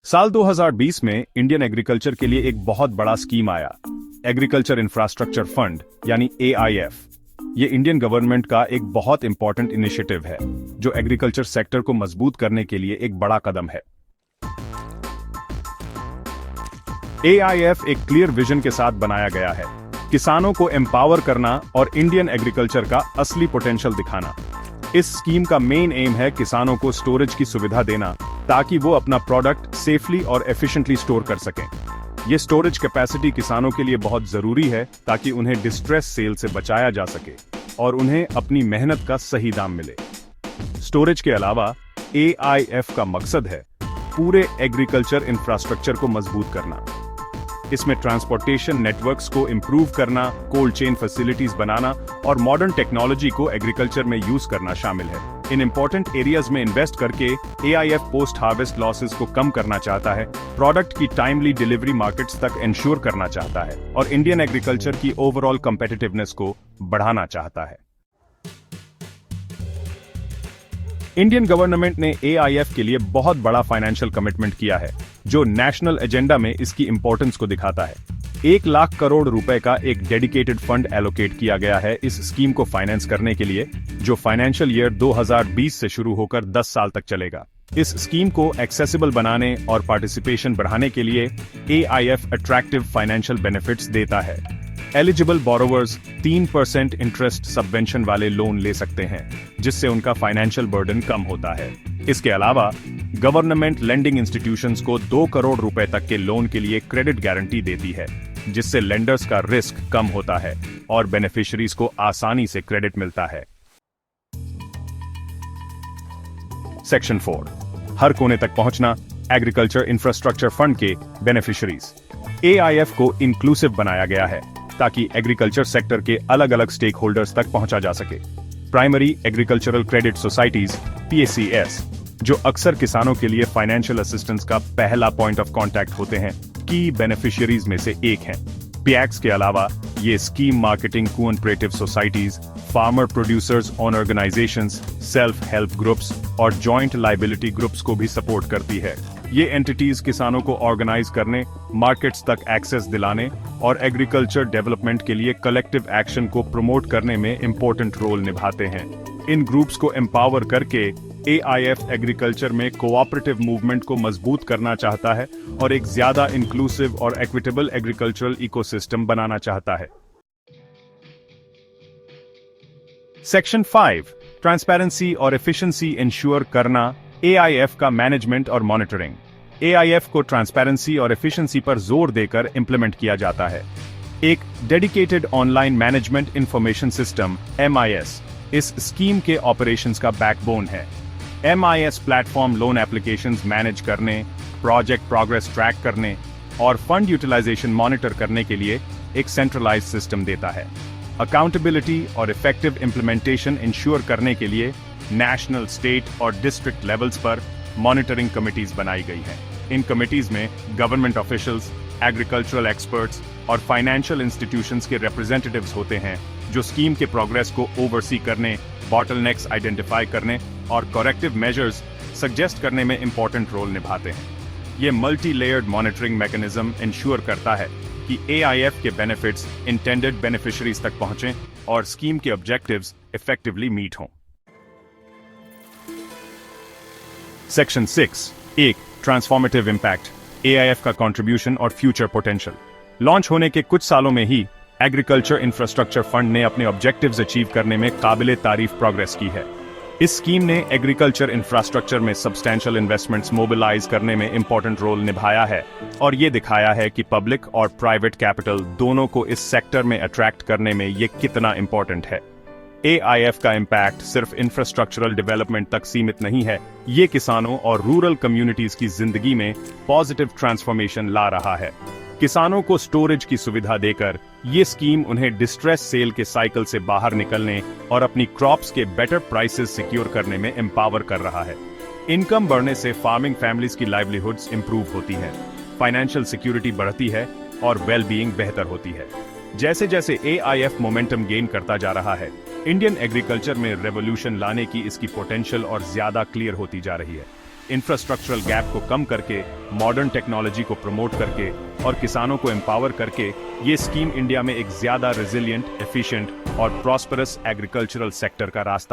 साल 2020 में Indian agriculture के लिए एक बहुत बड़ा स्कीम आया, एग्रीकल्चर इंफ्रास्ट्रक्चर फंड यानी AIF। ये इंडियन गवर्नमेंट का एक बहुत इंपॉर्टेंट इनिशिएटिव है जो एग्रीकल्चर सेक्टर को मजबूत करने के लिए एक बड़ा कदम है। AIF एक क्लियर विजन के साथ बनाया गया है, किसानों को एम्पावर करना और इंडियन एग्रीकल्चर का असली पोटेंशियल दिखाना। इस स्कीम का मेन एम है किसानों को स्टोरेज की सुविधा देना ताकि वो अपना प्रोडक्ट सेफली और एफिशिएंटली स्टोर कर सकें। ये स्टोरेज कैपेसिटी किसानों के लिए बहुत जरूरी है ताकि उन्हें डिस्ट्रेस सेल से बचाया जा सके और उन्हें अपनी मेहनत का सही दाम मिले। स्टोरेज के अलावा AIF का मकसद है पूरे एग्रीकल्चर इंफ्रास्ट्रक्चर को मजबूत करना। इसमें ट्रांसपोर्टेशन नेटवर्क्स को इंप्रूव करना, कोल्ड चेन फैसिलिटीज बनाना और मॉडर्न टेक्नोलॉजी को एग्रीकल्चर में यूज करना शामिल है। इन इंपॉर्टेंट एरियाज में इन्वेस्ट करके AIF पोस्ट हार्वेस्ट लॉसेस को कम करना चाहता है, प्रोडक्ट की टाइमली डिलीवरी मार्केट्स तक इंश्योर करना चाहता है और इंडियन एग्रीकल्चर की ओवरऑल कम्पिटिटिवनेस को बढ़ाना चाहता है। इंडियन गवर्नमेंट ने AIF के लिए बहुत बड़ा फाइनेंशियल कमिटमेंट किया है जो नेशनल एजेंडा में इसकी इंपॉर्टेंस को दिखाता है। 1 लाख करोड़ रुपए का एक डेडिकेटेड फंड एलोकेट किया गया है इस स्कीम को फाइनेंस करने के लिए, जो फाइनेंशियल ईयर 2020 से शुरू होकर 10 साल तक चलेगा। इस स्कीम को एक्सेसिबल बनाने और पार्टिसिपेशन बढ़ाने के लिए AIF अट्रैक्टिव फाइनेंशियल बेनिफिट्स देता है। एलिजिबल बोरोवर्स 3% इंटरेस्ट सबवेंशन वाले लोन ले सकते हैं, जिससे उनका फाइनेंशियल बर्डन कम होता है। इसके अलावा गवर्नमेंट लेंडिंग इंस्टीट्यूशंस को 2 करोड़ रुपए तक के लोन के लिए क्रेडिट गारंटी देती है, जिससे लेंडर्स का रिस्क कम होता है और बेनिफिशियरीज को आसानी से क्रेडिट मिलता है। सेक्शन 4, हर कोने तक पहुंचना, एग्रीकल्चर इंफ्रास्ट्रक्चर फंड के बेनिफिशियरीज। AIF को इंक्लूसिव बनाया गया है ताकि एग्रीकल्चर सेक्टर के अलग अलग स्टेक होल्डर्स तक पहुंचा जा सके। Primary agricultural credit societies PACS, जो अक्सर किसानों के लिए फाइनेंशियल असिस्टेंस का पहला पॉइंट ऑफ कांटेक्ट होते हैं, की बेनिफिशियरीज में से एक हैं। PACS के अलावा ये scheme marketing cooperative societies, farmer producers own organisations, self help groups और जॉइंट लायबिलिटी ग्रुप्स को भी सपोर्ट करती है। ये एंटिटीज किसानों को ऑर्गेनाइज करने, मार्केट्स तक एक्सेस दिलाने और एग्रीकल्चर डेवलपमेंट के लिए कलेक्टिव एक्शन को प्रमोट करने में इंपॉर्टेंट रोल निभाते हैं। इन ग्रुप्स को एम्पावर करके AIF एग्रीकल्चर में कोऑपरेटिव मूवमेंट को मजबूत करना चाहता है और एक ज्यादा इंक्लूसिव और इक्विटेबल एग्रीकल्चरल इकोसिस्टम बनाना चाहता है। सेक्शन 5, ट्रांसपेरेंसी और एफिशिएंसी इंश्योर करना, AIF का मैनेजमेंट और मॉनिटरिंग। AIF को ट्रांसपेरेंसी और एफिशिएंसी पर जोर देकर इंप्लीमेंट किया जाता है। एक dedicated online management information system MIS इस स्कीम के ऑपरेशंस का बैकबोन है। MIS platform loan applications manage करने, प्रोजेक्ट प्रोग्रेस ट्रैक करने और फंड यूटिलाइजेशन मॉनिटर करने के लिए एक सेंट्रलाइज्ड सिस्टम देता है। अकाउंटेबिलिटी और इफेक्टिव इंप्लीमेंटेशन इंश्योर करने के लिए नेशनल, स्टेट और डिस्ट्रिक्ट लेवल्स पर मॉनिटरिंग कमिटीज बनाई गई हैं। इन कमिटीज में गवर्नमेंट ऑफिशियल्स, एग्रीकल्चरल एक्सपर्ट्स और फाइनेंशियल इंस्टीट्यूशंस के रिप्रेजेंटेटिव्स होते हैं जो स्कीम के प्रोग्रेस को ओवरसी करने, बॉटलनेक्स आइडेंटिफाई करने और करेक्टिव मेजर्स सजेस्ट करने में इंपॉर्टेंट रोल निभाते हैं। ये multi layered monitoring mechanism ensure करता है कि AIF के बेनिफिट्स इंटेंडेड बेनिफिशियरीज तक पहुंचें और स्कीम के ऑब्जेक्टिव्स इफेक्टिवली मीट हों। सेक्शन 6, एक ट्रांसफॉर्मेटिव इंपैक्ट, AIF का कंट्रीब्यूशन और फ्यूचर पोटेंशियल। लॉन्च होने के कुछ सालों में ही एग्रीकल्चर इंफ्रास्ट्रक्चर फंड ने अपने ऑब्जेक्टिव्स अचीव करने में काबिले तारीफ प्रोग्रेस की है। इस स्कीम ने एग्रीकल्चर इंफ्रास्ट्रक्चर में सब्सटैंशियल इन्वेस्टमेंट्स मोबिलाइज करने में इंपॉर्टेंट रोल निभाया है और ये दिखाया है कि पब्लिक और प्राइवेट कैपिटल दोनों को इस सेक्टर में अट्रैक्ट करने में ये कितना इंपॉर्टेंट है। AIF का इम्पैक्ट सिर्फ इंफ्रास्ट्रक्चरल डेवलपमेंट तक सीमित नहीं है, ये किसानों और रूरल कम्युनिटीज की जिंदगी में पॉजिटिव ट्रांसफॉर्मेशन ला रहा है। किसानों को स्टोरेज की सुविधा देकर ये स्कीम उन्हें डिस्ट्रेस सेल के साइकिल से बाहर निकलने और अपनी क्रॉप्स के बेटर प्राइसेस सिक्योर करने में एम्पावर कर रहा है। इनकम बढ़ने से फार्मिंग फैमिलीज की लाइवलीहुड्स इंप्रूव होती हैं, फाइनेंशियल सिक्योरिटी बढ़ती है और वेल बीइंग बेहतर होती है। जैसे जैसे AIF मोमेंटम गेन करता जा रहा है, इंडियन एग्रीकल्चर में रेवोल्यूशन लाने की इसकी पोटेंशियल और ज्यादा क्लियर होती जा रही है। इंफ्रास्ट्रक्चरल गैप को कम करके, मॉडर्न टेक्नोलॉजी को प्रमोट करके और किसानों को एम्पावर करके ये स्कीम इंडिया में एक ज्यादा रेजिलिएंट, एफिशिएंट और प्रॉस्परस एग्रीकल्चरल सेक्टर का रास्ता